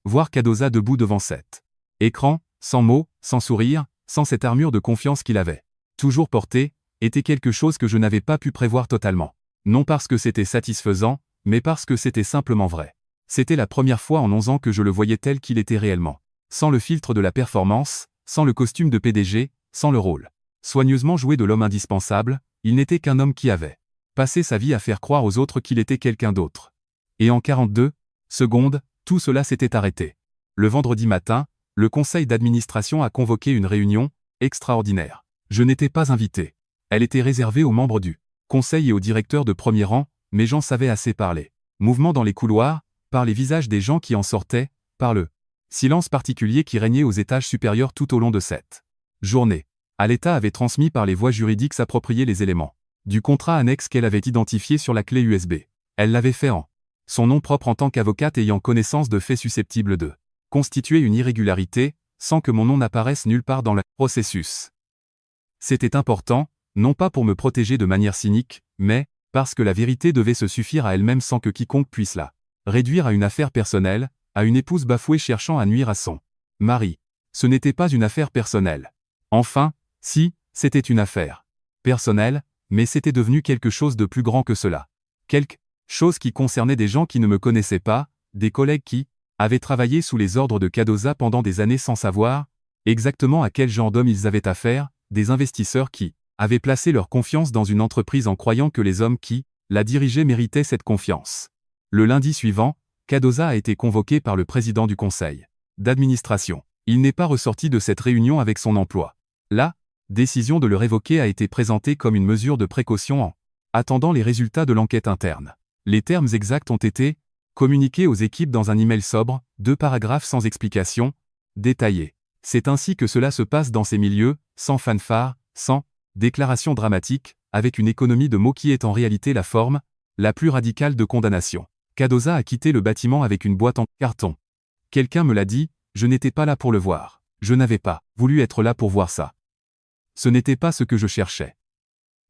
Speaker 1: Voir Cardoza debout devant cet écran, sans mots, sans sourire, sans cette armure de confiance qu'il avait toujours portée, était quelque chose que je n'avais pas pu prévoir totalement. Non parce que c'était satisfaisant, mais parce que c'était simplement vrai. C'était la première fois en 11 ans que je le voyais tel qu'il était réellement. Sans le filtre de la performance, sans le costume de PDG, sans le rôle soigneusement joué de l'homme indispensable, il n'était qu'un homme qui avait passé sa vie à faire croire aux autres qu'il était quelqu'un d'autre. Et en 42 secondes, tout cela s'était arrêté. Le vendredi matin, le conseil d'administration a convoqué une réunion extraordinaire. Je n'étais pas invité. Elle était réservée aux membres du conseil et aux directeurs de premier rang, mais j'en savais assez parler. Mouvement dans les couloirs, par les visages des gens qui en sortaient, par le silence particulier qui régnait aux étages supérieurs tout au long de cette journée. Aletta avait transmis par les voies juridiques s'approprier les éléments du contrat annexe qu'elle avait identifié sur la clé USB. Elle l'avait fait en son nom propre en tant qu'avocate ayant connaissance de faits susceptibles de constituer une irrégularité, sans que mon nom n'apparaisse nulle part dans le processus. C'était important, non pas pour me protéger de manière cynique, mais parce que la vérité devait se suffire à elle-même sans que quiconque puisse la réduire à une affaire personnelle, à une épouse bafouée cherchant à nuire à son mari. Ce n'était pas une affaire personnelle. Enfin, si, c'était une affaire personnelle, mais c'était devenu quelque chose de plus grand que cela. Quelque chose qui concernait des gens qui ne me connaissaient pas, des collègues qui avaient travaillé sous les ordres de Cardoza pendant des années sans savoir exactement à quel genre d'homme ils avaient affaire, des investisseurs qui avaient placé leur confiance dans une entreprise en croyant que les hommes qui la dirigeaient méritaient cette confiance. Le lundi suivant, Cardoza a été convoqué par le président du conseil d'administration. Il n'est pas ressorti de cette réunion avec son emploi. La décision de le révoquer a été présentée comme une mesure de précaution en attendant les résultats de l'enquête interne. Les termes exacts ont été communiqués aux équipes dans un email sobre, 2 paragraphes sans explication, détaillés. C'est ainsi que cela se passe dans ces milieux, sans fanfare, sans déclaration dramatique, avec une économie de mots qui est en réalité la forme la plus radicale de condamnation. Cardoza a quitté le bâtiment avec une boîte en carton. Quelqu'un me l'a dit, je n'étais pas là pour le voir. Je n'avais pas voulu être là pour voir ça. Ce n'était pas ce que je cherchais.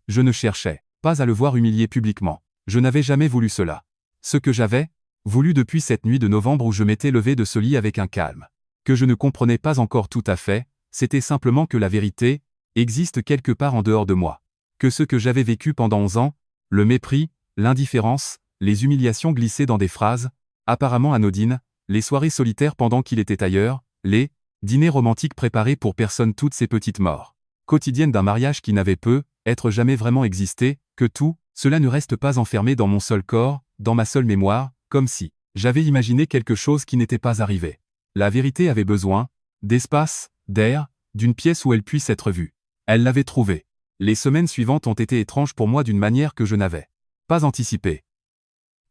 Speaker 1: Je ne cherchais pas à le voir humilié publiquement. Je n'avais jamais voulu cela. Ce que j'avais voulu depuis cette nuit de novembre où je m'étais levé de ce lit avec un calme que je ne comprenais pas encore tout à fait, c'était simplement que la vérité existe quelque part en dehors de moi. Que ce que j'avais vécu pendant 11 ans, le mépris, l'indifférence, les humiliations glissées dans des phrases apparemment anodines, les soirées solitaires pendant qu'il était ailleurs, les dîners romantiques préparés pour personne, toutes ces petites morts quotidiennes d'un mariage qui n'avait être jamais vraiment existé, que tout cela ne reste pas enfermé dans mon seul corps, dans ma seule mémoire, comme si j'avais imaginé quelque chose qui n'était pas arrivé. La vérité avait besoin d'espace, d'air, d'une pièce où elle puisse être vue. Elle l'avait trouvée. Les semaines suivantes ont été étranges pour moi d'une manière que je n'avais pas anticipée.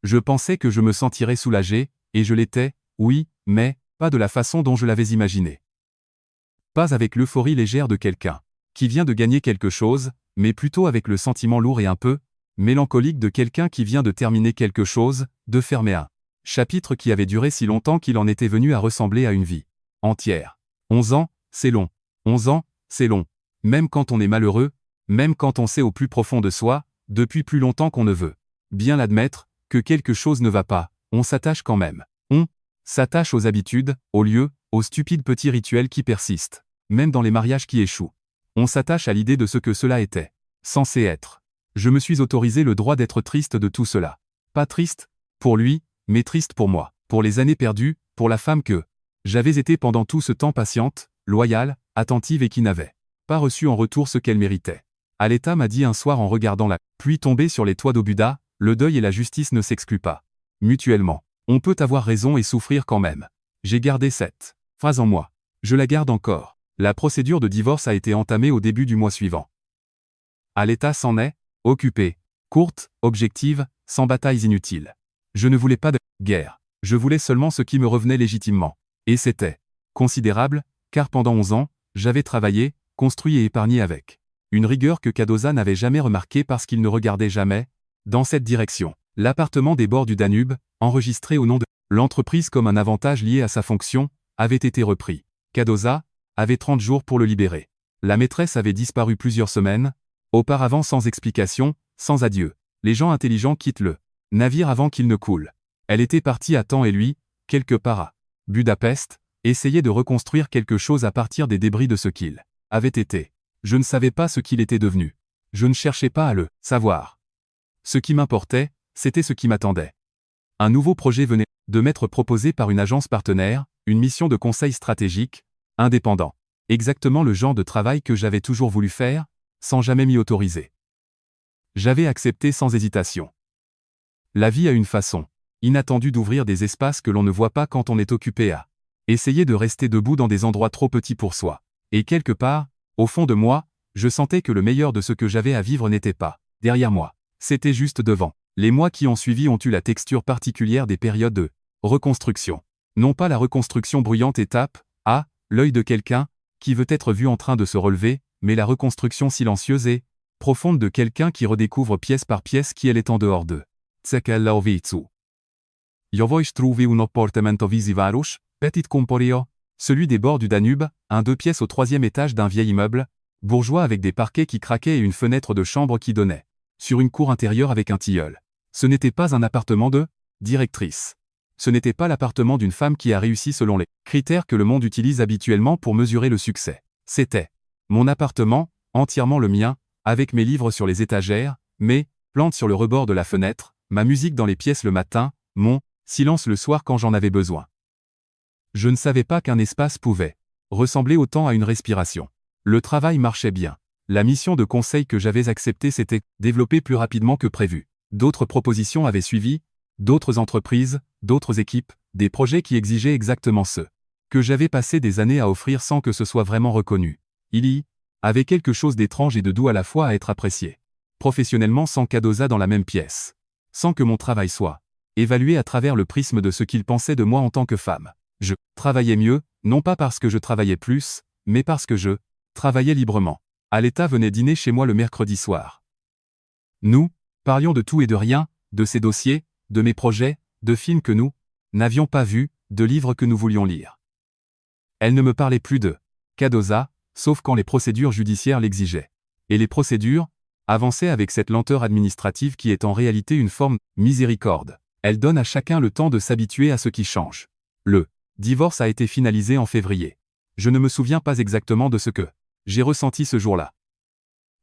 Speaker 1: Je pensais que je me sentirais soulagé, et je l'étais, oui, mais pas de la façon dont je l'avais imaginé. Pas avec l'euphorie légère de quelqu'un qui vient de gagner quelque chose, mais plutôt avec le sentiment lourd et un peu mélancolique de quelqu'un qui vient de terminer quelque chose, de fermer un chapitre qui avait duré si longtemps qu'il en était venu à ressembler à une vie entière. 11 ans, c'est long. 11 ans, c'est long. Même quand on est malheureux, même quand on sait au plus profond de soi, depuis plus longtemps qu'on ne veut bien l'admettre, que quelque chose ne va pas, on s'attache quand même. On s'attache aux habitudes, aux lieux, aux stupides petits rituels qui persistent, même dans les mariages qui échouent. On s'attache à l'idée de ce que cela était censé être. Je me suis autorisé le droit d'être triste de tout cela. Pas triste pour lui, mais triste pour moi, pour les années perdues, pour la femme que j'avais été pendant tout ce temps, patiente, loyale, attentive et qui n'avait pas reçu en retour ce qu'elle méritait. Aletta m'a dit un soir en regardant la pluie tomber sur les toits d'Obuda, le deuil et la justice ne s'excluent pas mutuellement. On peut avoir raison et souffrir quand même. J'ai gardé cette phrase en moi. Je la garde encore. La procédure de divorce a été entamée au début du mois suivant. Aletta s'en est occupée. Courte, objective, sans batailles inutiles. Je ne voulais pas de guerre. Je voulais seulement ce qui me revenait légitimement. Et c'était considérable, car pendant 11 ans, j'avais travaillé, construit et épargné avec une rigueur que Cardoza n'avait jamais remarquée parce qu'il ne regardait jamais dans cette direction. L'appartement des bords du Danube, enregistré au nom de l'entreprise comme un avantage lié à sa fonction, avait été repris. Cardoza avait 30 jours pour le libérer. La maîtresse avait disparu plusieurs semaines auparavant sans explication, sans adieu. Les gens intelligents quittent le navire avant qu'il ne coule. Elle était partie à temps et lui, quelque part à Budapest, essayait de reconstruire quelque chose à partir des débris de ce qu'il avait été. Je ne savais pas ce qu'il était devenu. Je ne cherchais pas à le savoir. Ce qui m'importait, c'était ce qui m'attendait. Un nouveau projet venait de m'être proposé par une agence partenaire, une mission de conseil stratégique, indépendant. Exactement le genre de travail que j'avais toujours voulu faire, sans jamais m'y autoriser. J'avais accepté sans hésitation. La vie a une façon inattendue d'ouvrir des espaces que l'on ne voit pas quand on est occupé à essayer de rester debout dans des endroits trop petits pour soi. Et quelque part, au fond de moi, je sentais que le meilleur de ce que j'avais à vivre n'était pas derrière moi, c'était juste devant. Les mois qui ont suivi ont eu la texture particulière des périodes de reconstruction. Non pas la reconstruction bruyante étape, à l'œil de quelqu'un qui veut être vu en train de se relever, mais la reconstruction silencieuse et profonde de quelqu'un qui redécouvre pièce par pièce qui elle est en dehors d'eux. Cekella ovicu. Jovoj trouvé un appartamento visiváros, petit comporio, celui des bords du Danube, un 2 pièces au 3e étage d'un vieil immeuble, bourgeois avec des parquets qui craquaient et une fenêtre de chambre qui donnait sur une cour intérieure avec un tilleul. Ce n'était pas un appartement de directrice. Ce n'était pas l'appartement d'une femme qui a réussi selon les critères que le monde utilise habituellement pour mesurer le succès. C'était mon appartement, entièrement le mien, avec mes livres sur les étagères, mes plantes sur le rebord de la fenêtre, ma musique dans les pièces le matin, mon silence le soir quand j'en avais besoin. Je ne savais pas qu'un espace pouvait ressembler autant à une respiration. Le travail marchait bien. La mission de conseil que j'avais acceptée s'était développée plus rapidement que prévu. D'autres propositions avaient suivi, d'autres entreprises, d'autres équipes, des projets qui exigeaient exactement ce que j'avais passé des années à offrir sans que ce soit vraiment reconnu. Il y avait quelque chose d'étrange et de doux à la fois à être apprécié. Professionnellement sans Cadoza dans la même pièce. Sans que mon travail soit évalué à travers le prisme de ce qu'il pensait de moi en tant que femme. Je travaillais mieux, non pas parce que je travaillais plus, mais parce que je travaillais librement. Aletta venait dîner chez moi le mercredi soir. Nous parlions de tout et de rien, de ses dossiers, de mes projets, de films que nous n'avions pas vus, de livres que nous voulions lire. Elle ne me parlait plus de Cadoza, sauf quand les procédures judiciaires l'exigeaient. Et les procédures avançaient avec cette lenteur administrative qui est en réalité une forme de miséricorde. Elle donne à chacun le temps de s'habituer à ce qui change. Le divorce a été finalisé en février. Je ne me souviens pas exactement de ce que j'ai ressenti ce jour-là.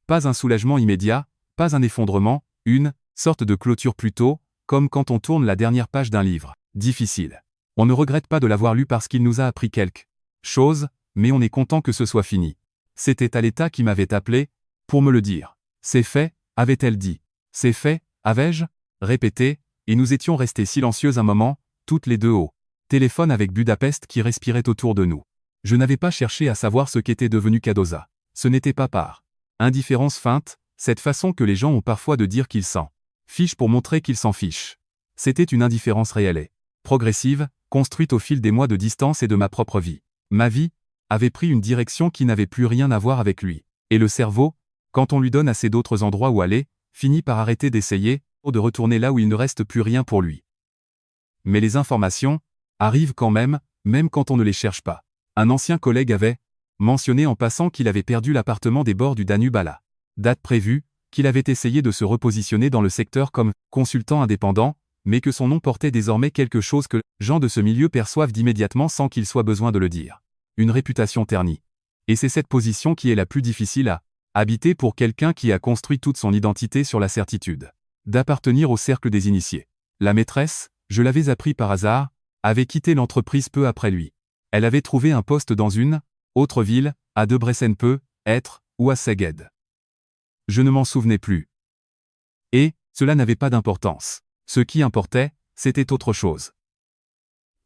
Speaker 1: Pas un soulagement immédiat, pas un effondrement, une sorte de clôture plutôt, comme quand on tourne la dernière page d'un livre difficile. On ne regrette pas de l'avoir lu parce qu'il nous a appris quelque chose, mais on est content que ce soit fini. C'était Aletta qui m'avait appelé pour me le dire. C'est fait, avait-elle dit. C'est fait, avais-je répété, et nous étions restés silencieux un moment, toutes les deux au téléphone avec Budapest qui respirait autour de nous. Je n'avais pas cherché à savoir ce qu'était devenu Cadoza. Ce n'était pas par indifférence feinte, cette façon que les gens ont parfois de dire qu'ils s'en fichent pour montrer qu'ils s'en fichent. C'était une indifférence réelle et progressive, construite au fil des mois de distance et de ma propre vie. Ma vie avait pris une direction qui n'avait plus rien à voir avec lui. Et le cerveau, quand on lui donne assez d'autres endroits où aller, finit par arrêter d'essayer, ou de retourner là où il ne reste plus rien pour lui. Mais les informations arrivent quand même quand on ne les cherche pas. Un ancien collègue avait mentionné en passant qu'il avait perdu l'appartement des bords du Danube à la date prévue, qu'il avait essayé de se repositionner dans le secteur comme consultant indépendant, mais que son nom portait désormais quelque chose que les gens de ce milieu perçoivent immédiatement sans qu'il soit besoin de le dire. Une réputation ternie. Et c'est cette position qui est la plus difficile à habiter pour quelqu'un qui a construit toute son identité sur la certitude d'appartenir au cercle des initiés. La maîtresse, je l'avais appris par hasard, avait quitté l'entreprise peu après lui. Elle avait trouvé un poste dans une autre ville, à Debrecen peut-être, ou à Szeged. Je ne m'en souvenais plus. Et cela n'avait pas d'importance. Ce qui importait, c'était autre chose.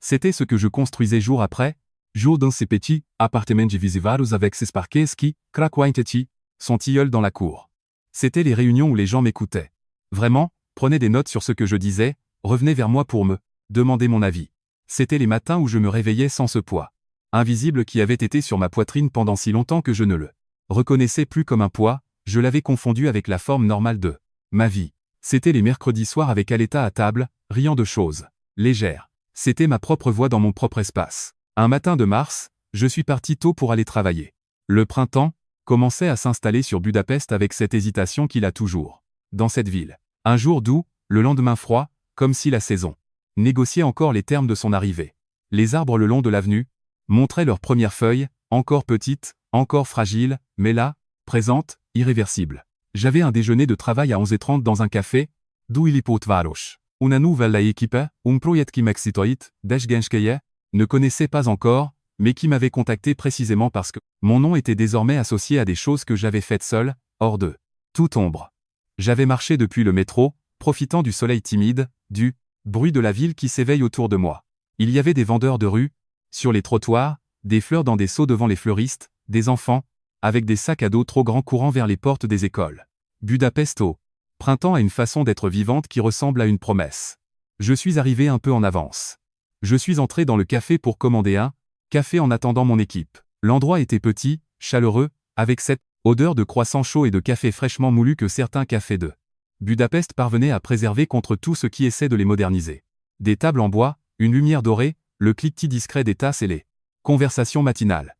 Speaker 1: C'était ce que je construisais jour après jour dans ces petits appartements visiváros avec ses parquets qui craquaient, son tilleul dans la cour. C'était les réunions où les gens m'écoutaient. Vraiment, prenaient des notes sur ce que je disais, revenaient vers moi pour me demander mon avis. C'était les matins où je me réveillais sans ce poids invisible qui avait été sur ma poitrine pendant si longtemps que je ne le reconnaissais plus comme un poids, je l'avais confondu avec la forme normale de ma vie. C'était les mercredis soirs avec Aletta à table, riant de choses légères. C'était ma propre voix dans mon propre espace. Un matin de mars, je suis parti tôt pour aller travailler. Le printemps commençait à s'installer sur Budapest avec cette hésitation qu'il a toujours dans cette ville. Un jour doux, le lendemain froid, comme si la saison négociait encore les termes de son arrivée. Les arbres le long de l'avenue montraient leurs premières feuilles, encore petites, encore fragiles, mais là, présentes, irréversibles. J'avais un déjeuner de travail à 11h30 dans un café, Dúj Város. Una nouvelle équipe, projet qui m'excite, desgenskeye, ne connaissait pas encore, mais qui m'avait contacté précisément parce que mon nom était désormais associé à des choses que j'avais faites seul, hors de toute ombre. J'avais marché depuis le métro, profitant du soleil timide, du bruit de la ville qui s'éveille autour de moi. Il y avait des vendeurs de rue, sur les trottoirs, des fleurs dans des seaux devant les fleuristes, des enfants, avec des sacs à dos trop grands courant vers les portes des écoles. Budapest au printemps a une façon d'être vivante qui ressemble à une promesse. Je suis arrivé un peu en avance. Je suis entré dans le café pour commander un café en attendant mon équipe. L'endroit était petit, chaleureux, avec cette odeur de croissant chaud et de café fraîchement moulu que certains cafés de Budapest parvenaient à préserver contre tout ce qui essaie de les moderniser. Des tables en bois, une lumière dorée, le cliquetis discret des tasses et les conversations matinales.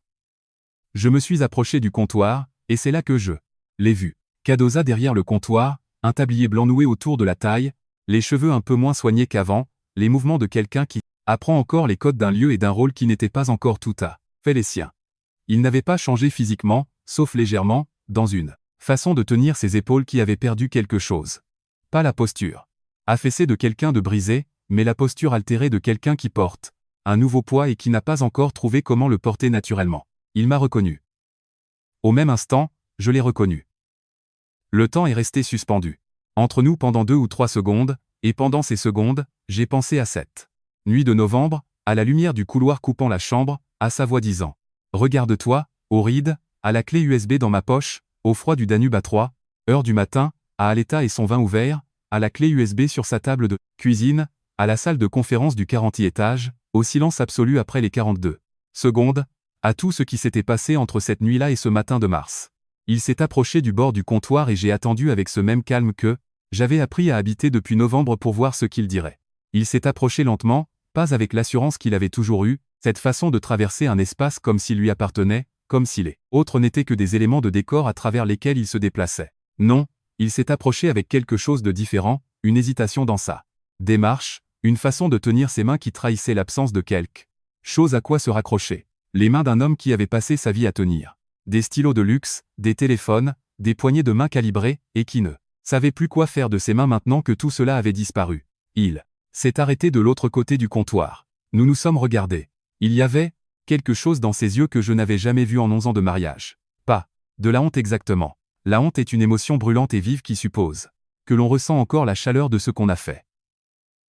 Speaker 1: Je me suis approché du comptoir, et c'est là que je l'ai vu. Kadoza derrière le comptoir, un tablier blanc noué autour de la taille, les cheveux un peu moins soignés qu'avant, les mouvements de quelqu'un qui apprend encore les codes d'un lieu et d'un rôle qui n'était pas encore tout à fait les siens. Il n'avait pas changé physiquement, sauf légèrement, dans une façon de tenir ses épaules qui avait perdu quelque chose. Pas la posture affaissée de quelqu'un de brisé, mais la posture altérée de quelqu'un qui porte un nouveau poids et qui n'a pas encore trouvé comment le porter naturellement. Il m'a reconnu. Au même instant, je l'ai reconnu. Le temps est resté suspendu entre nous pendant 2 ou 3 secondes, et pendant ces secondes, j'ai pensé à cette nuit de novembre, à la lumière du couloir coupant la chambre, à sa voix disant « Regarde-toi, aux rides, à la clé USB dans ma poche, au froid du Danube à 3 heures du matin, à Aletta et son vin ouvert, à la clé USB sur sa table de cuisine, à la salle de conférence du 40e étage, au silence absolu après les 42 secondes, à tout ce qui s'était passé entre cette nuit-là et ce matin de mars. » Il s'est approché du bord du comptoir et j'ai attendu avec ce même calme que j'avais appris à habiter depuis novembre pour voir ce qu'il dirait. Il s'est approché lentement, pas avec l'assurance qu'il avait toujours eue, cette façon de traverser un espace comme s'il lui appartenait, comme si les autres n'étaient que des éléments de décor à travers lesquels il se déplaçait. Non, il s'est approché avec quelque chose de différent, une hésitation dans sa démarche, une façon de tenir ses mains qui trahissait l'absence de quelque chose à quoi se raccrocher. Les mains d'un homme qui avait passé sa vie à tenir des stylos de luxe, des téléphones, des poignées de main calibrées, et qui ne savait plus quoi faire de ses mains maintenant que tout cela avait disparu. Il s'est arrêté de l'autre côté du comptoir. Nous nous sommes regardés. Il y avait quelque chose dans ses yeux que je n'avais jamais vu en 11 ans de mariage. Pas de la honte exactement. La honte est une émotion brûlante et vive qui suppose que l'on ressent encore la chaleur de ce qu'on a fait.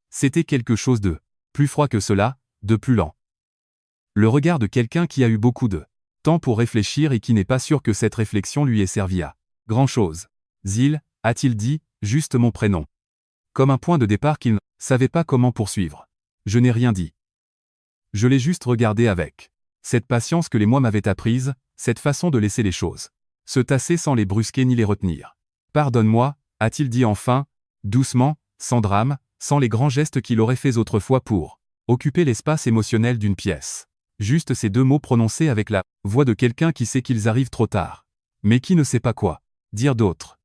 Speaker 1: C'était quelque chose de plus froid que cela, de plus lent. Le regard de quelqu'un qui a eu beaucoup de temps pour réfléchir et qui n'est pas sûr que cette réflexion lui ait servi à grand-chose. Zil, a-t-il dit, juste mon prénom. Comme un point de départ qu'il ne savait pas comment poursuivre. Je n'ai rien dit. Je l'ai juste regardé avec cette patience que les mois m'avaient apprise, cette façon de laisser les choses se tasser sans les brusquer ni les retenir. Pardonne-moi, a-t-il dit enfin, doucement, sans drame, sans les grands gestes qu'il aurait faits autrefois pour occuper l'espace émotionnel d'une pièce. Juste ces 2 mots prononcés avec la voix de quelqu'un qui sait qu'ils arrivent trop tard. Mais qui ne sait pas quoi dire d'autre.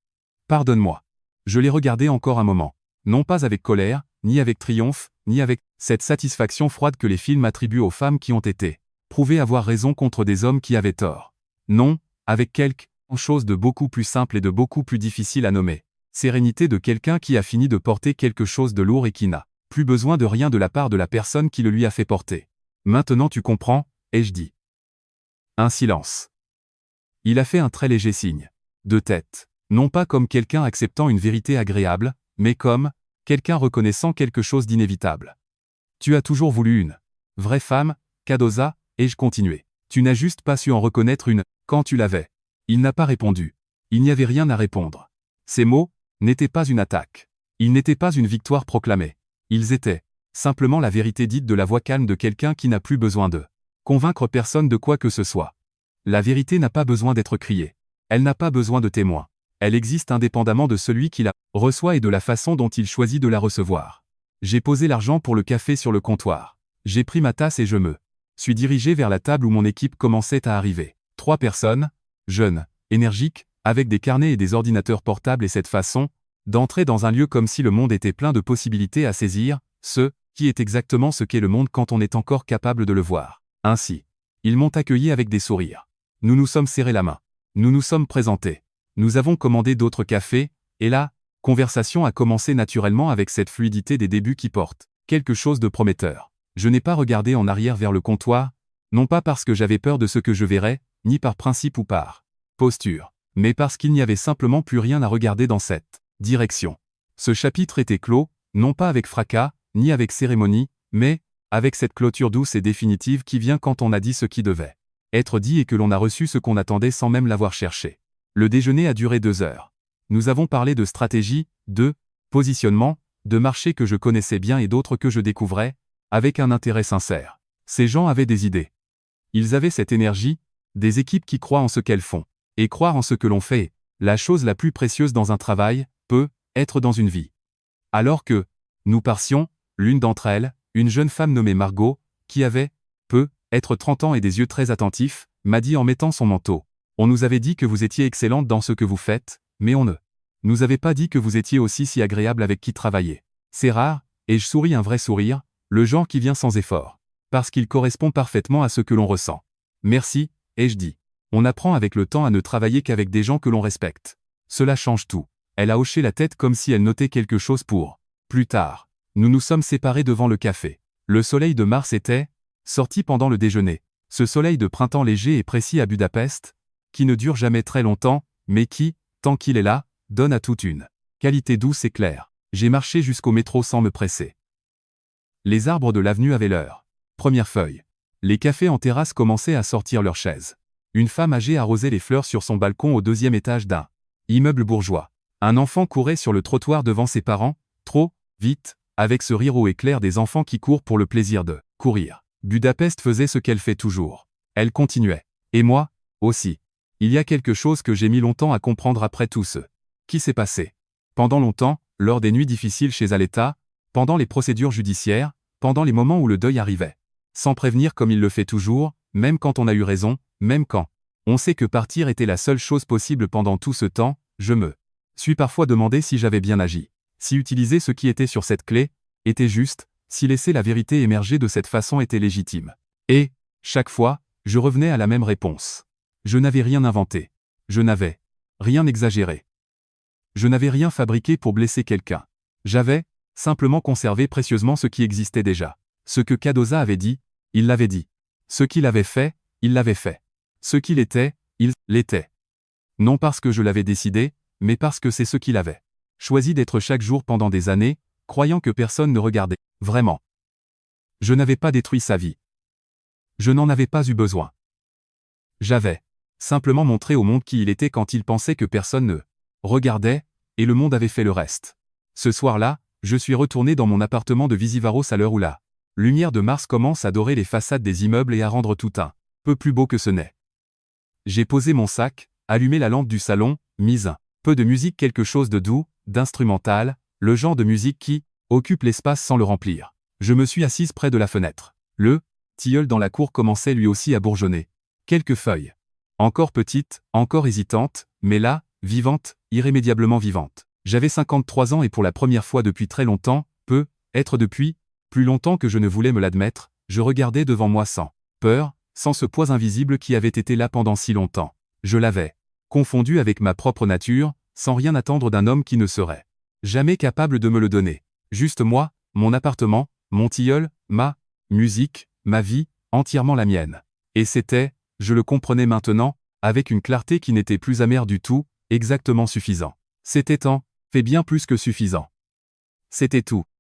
Speaker 1: Pardonne-moi. Je l'ai regardé encore un moment. Non pas avec colère, ni avec triomphe, ni avec cette satisfaction froide que les films attribuent aux femmes qui ont été prouvées avoir raison contre des hommes qui avaient tort. Non, avec quelque chose de beaucoup plus simple et de beaucoup plus difficile à nommer. Sérénité de quelqu'un qui a fini de porter quelque chose de lourd et qui n'a plus besoin de rien de la part de la personne qui le lui a fait porter. Maintenant tu comprends, ai-je dit. Un silence. Il a fait un très léger signe de tête, non pas comme quelqu'un acceptant une vérité agréable, mais comme quelqu'un reconnaissant quelque chose d'inévitable. Tu as toujours voulu une vraie femme, Kadoza, ai-je continué. Tu n'as juste pas su en reconnaître une, quand tu l'avais. Il n'a pas répondu. Il n'y avait rien à répondre. Ces mots n'étaient pas une attaque. Ils n'étaient pas une victoire proclamée. Ils étaient simplement la vérité dite de la voix calme de quelqu'un qui n'a plus besoin de convaincre personne de quoi que ce soit. La vérité n'a pas besoin d'être criée. Elle n'a pas besoin de témoins. Elle existe indépendamment de celui qui la reçoit et de la façon dont il choisit de la recevoir. J'ai posé l'argent pour le café sur le comptoir. J'ai pris ma tasse et je me suis dirigé vers la table où mon équipe commençait à arriver. 3 personnes, jeunes, énergiques, avec des carnets et des ordinateurs portables et cette façon d'entrer dans un lieu comme si le monde était plein de possibilités à saisir, qui est exactement ce qu'est le monde quand on est encore capable de le voir. Ainsi, ils m'ont accueilli avec des sourires. Nous nous sommes serrés la main. Nous nous sommes présentés. Nous avons commandé d'autres cafés, et là, Conversation a commencé naturellement avec cette fluidité des débuts qui porte quelque chose de prometteur. Je n'ai pas regardé en arrière vers le comptoir, non pas parce que j'avais peur de ce que je verrais, ni par principe ou par posture, mais parce qu'il n'y avait simplement plus rien à regarder dans cette direction. Ce chapitre était clos, non pas avec fracas, ni avec cérémonie, mais avec cette clôture douce et définitive qui vient quand on a dit ce qui devait être dit et que l'on a reçu ce qu'on attendait sans même l'avoir cherché. Le déjeuner a duré 2 heures. Nous avons parlé de stratégie, de positionnement, de marché que je connaissais bien et d'autres que je découvrais, avec un intérêt sincère. Ces gens avaient des idées. Ils avaient cette énergie, des équipes qui croient en ce qu'elles font. Et croire en ce que l'on fait, la chose la plus précieuse dans un travail, peut être dans une vie. Alors que nous partions, l'une d'entre elles, une jeune femme nommée Margot, qui avait, être 30 ans et des yeux très attentifs, m'a dit en mettant son manteau. On nous avait dit que vous étiez excellente dans ce que vous faites, mais on ne nous avait pas dit que vous étiez aussi si agréable avec qui travailler. C'est rare, et je souris un vrai sourire, le genre qui vient sans effort. Parce qu'il correspond parfaitement à ce que l'on ressent. Merci, ai-je dit. On apprend avec le temps à ne travailler qu'avec des gens que l'on respecte. Cela change tout. Elle a hoché la tête comme si elle notait quelque chose pour plus tard. Nous nous sommes séparés devant le café. Le soleil de mars était sorti pendant le déjeuner. Ce soleil de printemps léger et précis à Budapest, qui ne dure jamais très longtemps, mais qui, tant qu'il est là, donne à toute une qualité douce et claire. J'ai marché jusqu'au métro sans me presser. Les arbres de l'avenue avaient leur première feuille. Les cafés en terrasse commençaient à sortir leurs chaises. Une femme âgée arrosait les fleurs sur son balcon au 2e étage d'un immeuble bourgeois. Un enfant courait sur le trottoir devant ses parents, trop vite, avec ce rire haut et clair des enfants qui courent pour le plaisir de courir. Budapest faisait ce qu'elle fait toujours. Elle continuait. Et moi, aussi. Il y a quelque chose que j'ai mis longtemps à comprendre après tout ce qui s'est passé. Pendant longtemps, lors des nuits difficiles chez Aletta, pendant les procédures judiciaires, pendant les moments où le deuil arrivait. Sans prévenir comme il le fait toujours, même quand on a eu raison, même quand on sait que partir était la seule chose possible pendant tout ce temps, je me suis parfois demandé si j'avais bien agi. Si utiliser ce qui était sur cette clé était juste, si laisser la vérité émerger de cette façon était légitime. Et, chaque fois, je revenais à la même réponse. Je n'avais rien inventé. Je n'avais rien exagéré. Je n'avais rien fabriqué pour blesser quelqu'un. J'avais simplement conservé précieusement ce qui existait déjà. Ce que Cardoza avait dit, il l'avait dit. Ce qu'il avait fait, il l'avait fait. Ce qu'il était, il l'était. Non parce que je l'avais décidé, mais parce que c'est ce qu'il avait choisi d'être chaque jour pendant des années, croyant que personne ne regardait. Vraiment. Je n'avais pas détruit sa vie. Je n'en avais pas eu besoin. J'avais simplement montré au monde qui il était quand il pensait que personne ne regardait, et le monde avait fait le reste. Ce soir-là, je suis retourné dans mon appartement de Visivaros à l'heure où la lumière de Mars commence à dorer les façades des immeubles et à rendre tout un peu plus beau que ce n'est. J'ai posé mon sac, allumé la lampe du salon, mis un peu de musique, quelque chose de doux, d'instrumental, le genre de musique qui occupe l'espace sans le remplir. Je me suis assise près de la fenêtre. Le tilleul dans la cour commençait lui aussi à bourgeonner. Quelques feuilles. Encore petites, encore hésitantes, mais là, vivantes, irrémédiablement vivantes. J'avais 53 ans et pour la première fois depuis très longtemps, être depuis plus longtemps que je ne voulais me l'admettre, je regardais devant moi sans peur, sans ce poids invisible qui avait été là pendant si longtemps. Je l'avais confondu avec ma propre nature, sans rien attendre d'un homme qui ne serait jamais capable de me le donner. Juste moi, mon appartement, mon tilleul, ma musique, ma vie, entièrement la mienne. Et c'était, je le comprenais maintenant, avec une clarté qui n'était plus amère du tout, exactement suffisant. C'était fait bien plus que suffisant. C'était tout.